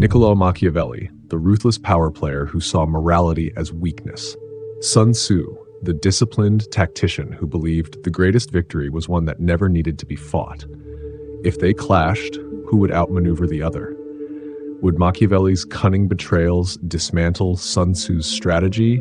Niccolò Machiavelli, the ruthless power player who saw morality as weakness. Sun Tzu, the disciplined tactician who believed the greatest victory was one that never needed to be fought. If they clashed, who would outmaneuver the other? Would Machiavelli's cunning betrayals dismantle Sun Tzu's strategy,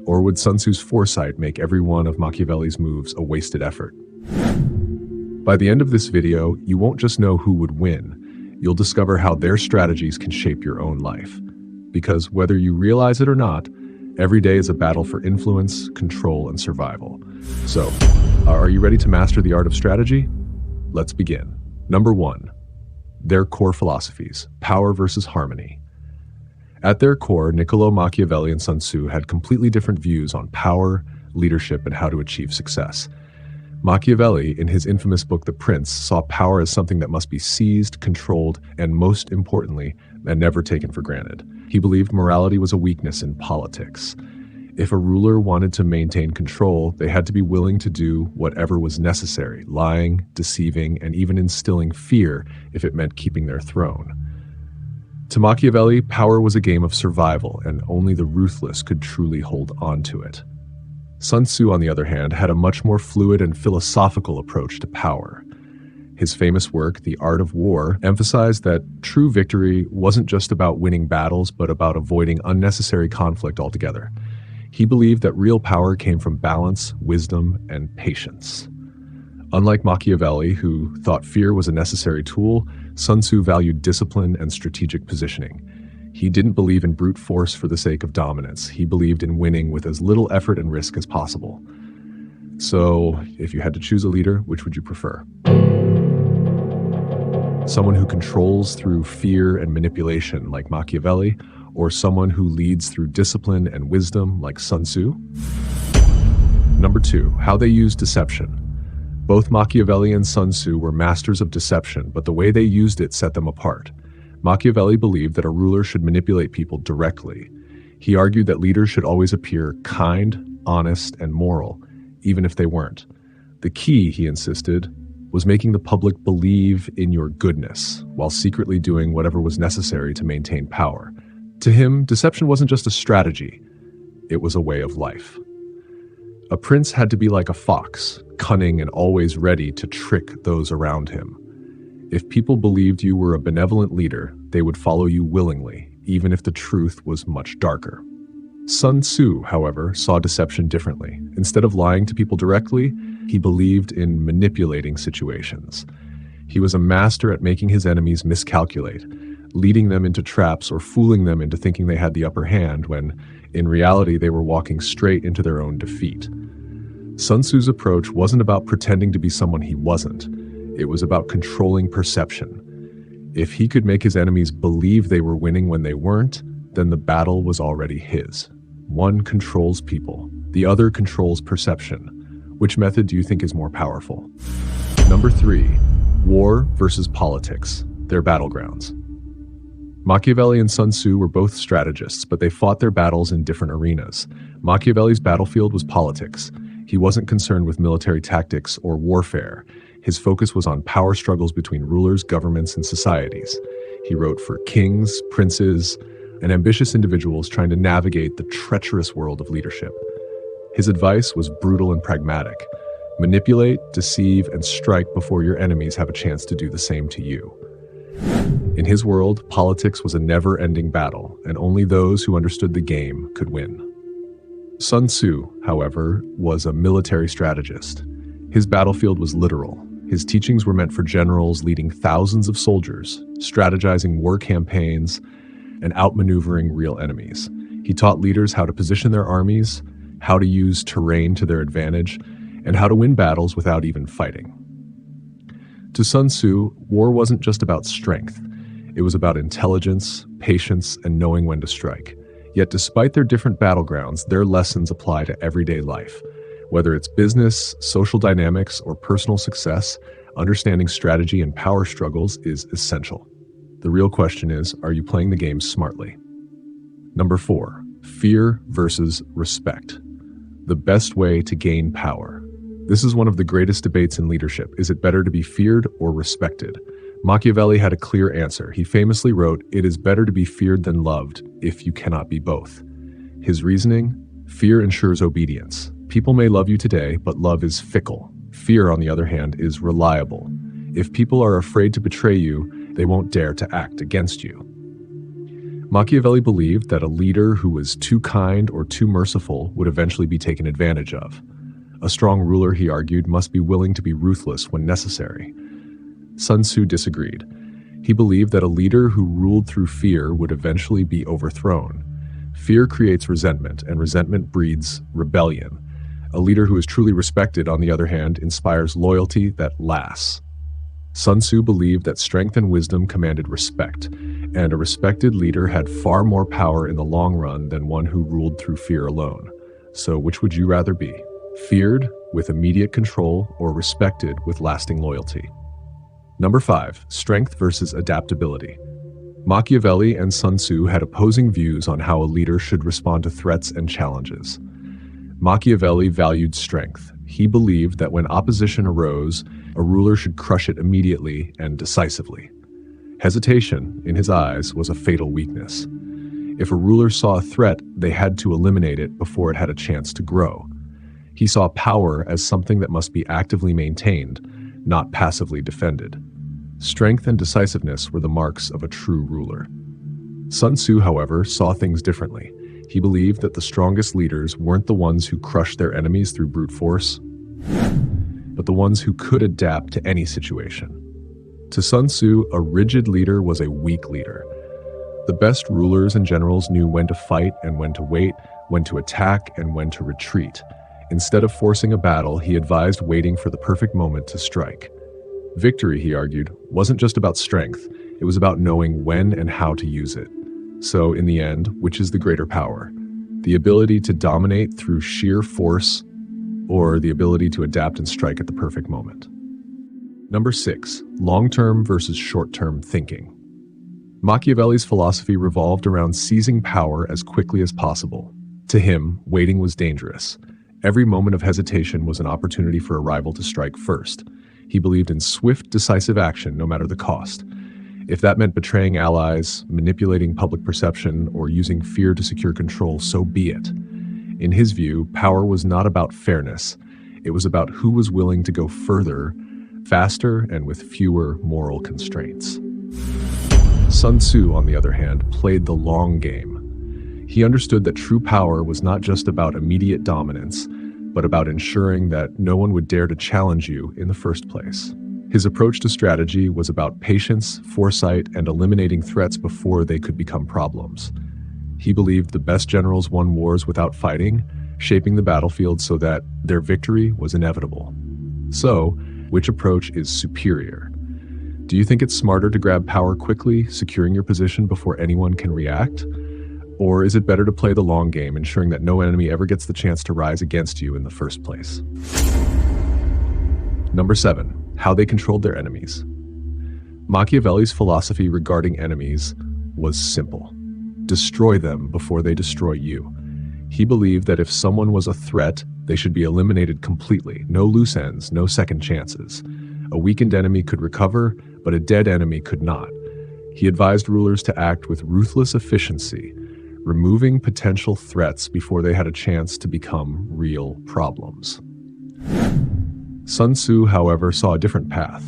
or would Sun Tzu's foresight make every one of Machiavelli's moves a wasted effort? By the end of this video, you won't just know who would win, you'll discover how their strategies can shape your own life. Because whether you realize it or not, every day is a battle for influence, control, and survival. So, are you ready to master the art of strategy? Let's begin. Number 1. Their core philosophies, power versus harmony. At their core, Niccolò Machiavelli and Sun Tzu had completely different views on power, leadership, and how to achieve success. Machiavelli, in his infamous book The Prince, saw power as something that must be seized, controlled, and most importantly, never taken for granted. He believed morality was a weakness in politics. If a ruler wanted to maintain control, they had to be willing to do whatever was necessary, lying, deceiving, and even instilling fear if it meant keeping their throne. To Machiavelli, power was a game of survival, and only the ruthless could truly hold on to it. Sun Tzu, on the other hand, had a much more fluid and philosophical approach to power. His famous work, The Art of War, emphasized that true victory wasn't just about winning battles, but about avoiding unnecessary conflict altogether. He believed that real power came from balance, wisdom, and patience. Unlike Machiavelli, who thought fear was a necessary tool, Sun Tzu valued discipline and strategic positioning. He didn't believe in brute force for the sake of dominance. He believed in winning with as little effort and risk as possible. So, if you had to choose a leader, which would you prefer? Someone who controls through fear and manipulation, like Machiavelli, or someone who leads through discipline and wisdom, like Sun Tzu? Number 2, how they use deception. Both Machiavelli and Sun Tzu were masters of deception, but the way they used it set them apart. Machiavelli believed that a ruler should manipulate people directly. He argued that leaders should always appear kind, honest, and moral, even if they weren't. The key, he insisted, was making the public believe in your goodness, while secretly doing whatever was necessary to maintain power. To him, deception wasn't just a strategy, it was a way of life. A prince had to be like a fox, cunning and always ready to trick those around him. If people believed you were a benevolent leader, they would follow you willingly, even if the truth was much darker. Sun Tzu, however, saw deception differently. Instead of lying to people directly, he believed in manipulating situations. He was a master at making his enemies miscalculate, leading them into traps or fooling them into thinking they had the upper hand when, in reality, they were walking straight into their own defeat. Sun Tzu's approach wasn't about pretending to be someone he wasn't. It was about controlling perception. If he could make his enemies believe they were winning when they weren't, then the battle was already his. One controls people, the other controls perception. Which method do you think is more powerful? Number 3, war versus politics, their battlegrounds. Machiavelli and Sun Tzu were both strategists, but they fought their battles in different arenas. Machiavelli's battlefield was politics. He wasn't concerned with military tactics or warfare. His focus was on power struggles between rulers, governments, and societies. He wrote for kings, princes, and ambitious individuals trying to navigate the treacherous world of leadership. His advice was brutal and pragmatic. Manipulate, deceive, and strike before your enemies have a chance to do the same to you. In his world, politics was a never-ending battle, and only those who understood the game could win. Sun Tzu, however, was a military strategist. His battlefield was literal. His teachings were meant for generals leading thousands of soldiers, strategizing war campaigns, and outmaneuvering real enemies. He taught leaders how to position their armies, how to use terrain to their advantage, and how to win battles without even fighting. To Sun Tzu, war wasn't just about strength. It was about intelligence, patience, and knowing when to strike. Yet despite their different battlegrounds, their lessons apply to everyday life. Whether it's business, social dynamics, or personal success, understanding strategy and power struggles is essential. The real question is, are you playing the game smartly? Number 4, fear versus respect. The best way to gain power. This is one of the greatest debates in leadership. Is it better to be feared or respected? Machiavelli had a clear answer. He famously wrote, "It is better to be feared than loved, if you cannot be both." His reasoning? Fear ensures obedience. People may love you today, but love is fickle. Fear, on the other hand, is reliable. If people are afraid to betray you, they won't dare to act against you. Machiavelli believed that a leader who was too kind or too merciful would eventually be taken advantage of. A strong ruler, he argued, must be willing to be ruthless when necessary. Sun Tzu disagreed. He believed that a leader who ruled through fear would eventually be overthrown. Fear creates resentment, and resentment breeds rebellion. A leader who is truly respected, on the other hand, inspires loyalty that lasts. Sun Tzu believed that strength and wisdom commanded respect, and a respected leader had far more power in the long run than one who ruled through fear alone. So which would you rather be? Feared with immediate control, or respected with lasting loyalty? Number 5, strength versus adaptability. Machiavelli and Sun Tzu had opposing views on how a leader should respond to threats and challenges. Machiavelli valued strength. He believed that when opposition arose, a ruler should crush it immediately and decisively. Hesitation, in his eyes, was a fatal weakness. If a ruler saw a threat, they had to eliminate it before it had a chance to grow. He saw power as something that must be actively maintained, not passively defended. Strength and decisiveness were the marks of a true ruler. Sun Tzu, however, saw things differently. He believed that the strongest leaders weren't the ones who crushed their enemies through brute force, but the ones who could adapt to any situation. To Sun Tzu, a rigid leader was a weak leader. The best rulers and generals knew when to fight and when to wait, when to attack and when to retreat. Instead of forcing a battle, he advised waiting for the perfect moment to strike. Victory, he argued, wasn't just about strength, it was about knowing when and how to use it. So, in the end, which is the greater power? The ability to dominate through sheer force, or the ability to adapt and strike at the perfect moment? Number 6, long-term versus short-term thinking. Machiavelli's philosophy revolved around seizing power as quickly as possible. To him, waiting was dangerous. Every moment of hesitation was an opportunity for a rival to strike first. He believed in swift, decisive action, no matter the cost. If that meant betraying allies, manipulating public perception, or using fear to secure control, so be it. In his view, power was not about fairness. It was about who was willing to go further, faster, and with fewer moral constraints. Sun Tzu, on the other hand, played the long game. He understood that true power was not just about immediate dominance, but about ensuring that no one would dare to challenge you in the first place. His approach to strategy was about patience, foresight, and eliminating threats before they could become problems. He believed the best generals won wars without fighting, shaping the battlefield so that their victory was inevitable. So, which approach is superior? Do you think it's smarter to grab power quickly, securing your position before anyone can react? Or is it better to play the long game, ensuring that no enemy ever gets the chance to rise against you in the first place? Number 7, how they controlled their enemies. Machiavelli's philosophy regarding enemies was simple. Destroy them before they destroy you. He believed that if someone was a threat, they should be eliminated completely. No loose ends, no second chances. A weakened enemy could recover, but a dead enemy could not. He advised rulers to act with ruthless efficiency, removing potential threats before they had a chance to become real problems. Sun Tzu, however, saw a different path.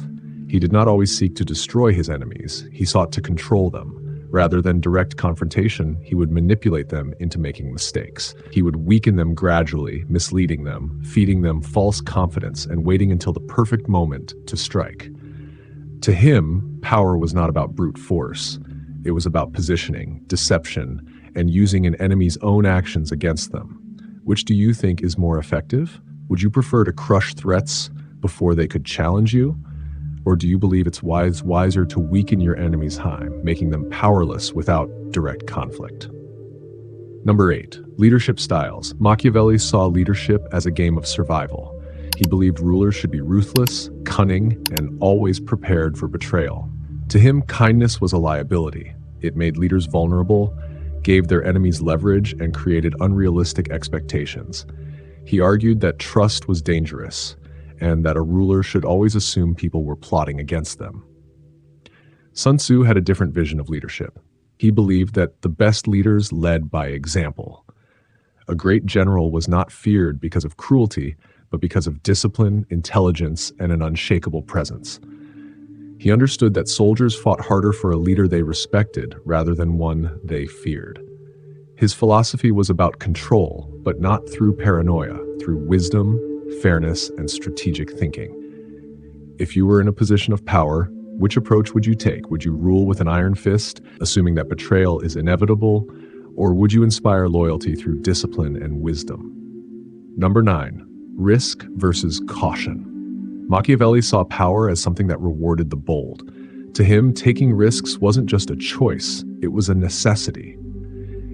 He did not always seek to destroy his enemies. He sought to control them. Rather than direct confrontation, he would manipulate them into making mistakes. He would weaken them gradually, misleading them, feeding them false confidence, and waiting until the perfect moment to strike. To him, power was not about brute force. It was about positioning, deception, and using an enemy's own actions against them. Which do you think is more effective? Would you prefer to crush threats before they could challenge you? Or do you believe it's wiser to weaken your enemy's time, making them powerless without direct conflict? Number 8, leadership styles. Machiavelli saw leadership as a game of survival. He believed rulers should be ruthless, cunning, and always prepared for betrayal. To him, kindness was a liability. It made leaders vulnerable, gave their enemies leverage, and created unrealistic expectations. He argued that trust was dangerous, and that a ruler should always assume people were plotting against them. Sun Tzu had a different vision of leadership. He believed that the best leaders led by example. A great general was not feared because of cruelty, but because of discipline, intelligence, and an unshakable presence. He understood that soldiers fought harder for a leader they respected rather than one they feared. His philosophy was about control, but not through paranoia, through wisdom, fairness, and strategic thinking. If you were in a position of power, which approach would you take? Would you rule with an iron fist, assuming that betrayal is inevitable, or would you inspire loyalty through discipline and wisdom? Number 9, risk versus caution. Machiavelli saw power as something that rewarded the bold. To him, taking risks wasn't just a choice, it was a necessity.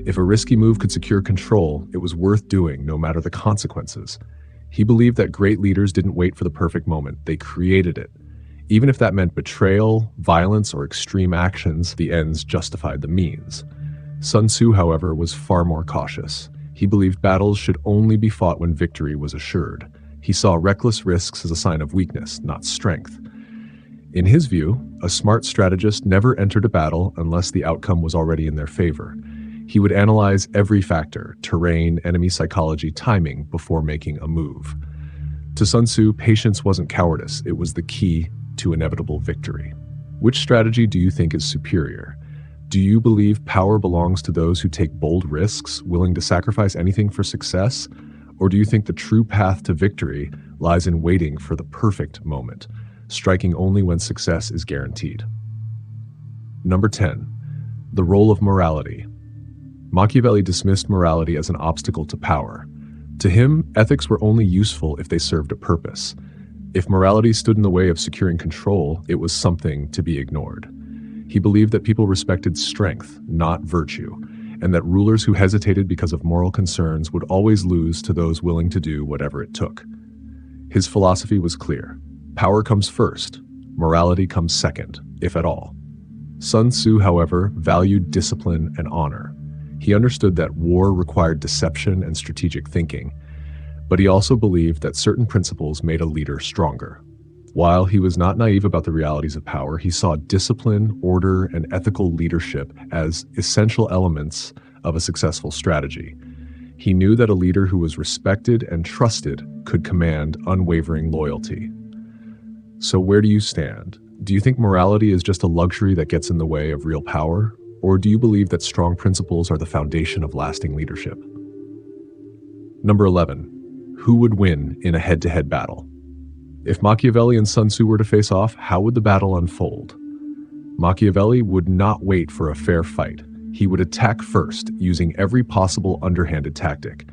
If a risky move could secure control, it was worth doing, no matter the consequences. He believed that great leaders didn't wait for the perfect moment, they created it. Even if that meant betrayal, violence, or extreme actions, the ends justified the means. Sun Tzu, however, was far more cautious. He believed battles should only be fought when victory was assured. He saw reckless risks as a sign of weakness, not strength. In his view, a smart strategist never entered a battle unless the outcome was already in their favor. He would analyze every factor, terrain, enemy psychology, timing, before making a move. To Sun Tzu, patience wasn't cowardice, it was the key to inevitable victory. Which strategy do you think is superior? Do you believe power belongs to those who take bold risks, willing to sacrifice anything for success? Or do you think the true path to victory lies in waiting for the perfect moment, striking only when success is guaranteed? Number 10, the role of morality. Machiavelli dismissed morality as an obstacle to power. To him, ethics were only useful if they served a purpose. If morality stood in the way of securing control, it was something to be ignored. He believed that people respected strength, not virtue, and that rulers who hesitated because of moral concerns would always lose to those willing to do whatever it took. His philosophy was clear. Power comes first, morality comes second, if at all. Sun Tzu, however, valued discipline and honor. He understood that war required deception and strategic thinking, but he also believed that certain principles made a leader stronger. While he was not naive about the realities of power, he saw discipline, order, and ethical leadership as essential elements of a successful strategy. He knew that a leader who was respected and trusted could command unwavering loyalty. So where do you stand? Do you think morality is just a luxury that gets in the way of real power? Or do you believe that strong principles are the foundation of lasting leadership? Number 11, who would win in a head-to-head battle? If Machiavelli and Sun Tzu were to face off, how would the battle unfold? Machiavelli would not wait for a fair fight. He would attack first, using every possible underhanded tactic.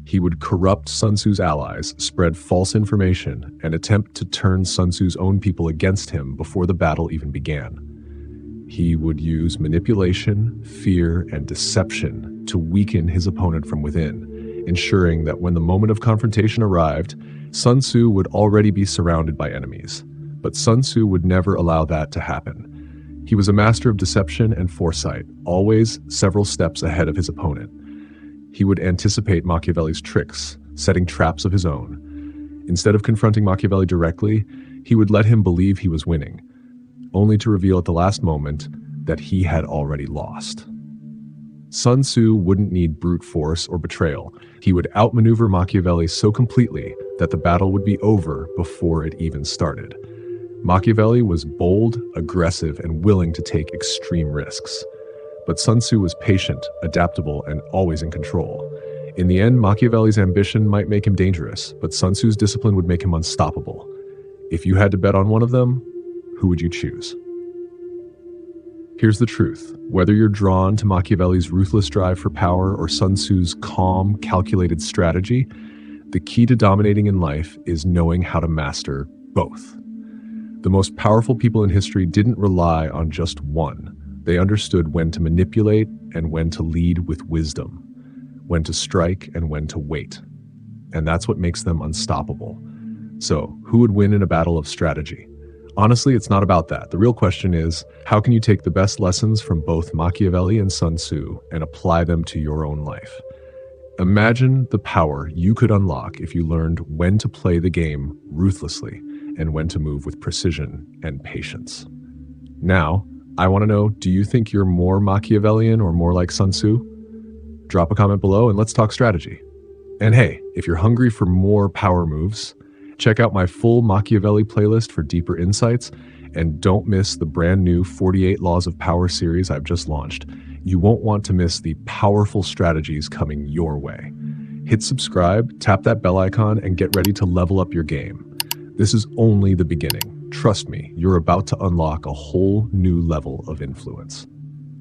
He would corrupt Sun Tzu's allies, spread false information, and attempt to turn Sun Tzu's own people against him before the battle even began. He would use manipulation, fear, and deception to weaken his opponent from within, ensuring that when the moment of confrontation arrived, Sun Tzu would already be surrounded by enemies. But Sun Tzu would never allow that to happen. He was a master of deception and foresight, always several steps ahead of his opponent. He would anticipate Machiavelli's tricks, setting traps of his own. Instead of confronting Machiavelli directly, he would let him believe he was winning, only to reveal at the last moment that he had already lost. Sun Tzu wouldn't need brute force or betrayal. He would outmaneuver Machiavelli so completely that the battle would be over before it even started. Machiavelli was bold, aggressive, and willing to take extreme risks. But Sun Tzu was patient, adaptable, and always in control. In the end, Machiavelli's ambition might make him dangerous, but Sun Tzu's discipline would make him unstoppable. If you had to bet on one of them, who would you choose? Here's the truth. Whether you're drawn to Machiavelli's ruthless drive for power or Sun Tzu's calm, calculated strategy, the key to dominating in life is knowing how to master both. The most powerful people in history didn't rely on just one. They understood when to manipulate and when to lead with wisdom, when to strike and when to wait. And that's what makes them unstoppable. So, who would win in a battle of strategy? Honestly, it's not about that. The real question is, how can you take the best lessons from both Machiavelli and Sun Tzu and apply them to your own life? Imagine the power you could unlock if you learned when to play the game ruthlessly and when to move with precision and patience. Now, I want to know, do you think you're more Machiavellian or more like Sun Tzu? Drop a comment below and let's talk strategy. And hey, if you're hungry for more power moves, check out my full Machiavelli playlist for deeper insights, and don't miss the brand new 48 Laws of Power series I've just launched. You won't want to miss the powerful strategies coming your way. Hit subscribe, tap that bell icon, and get ready to level up your game. This is only the beginning. Trust me, you're about to unlock a whole new level of influence.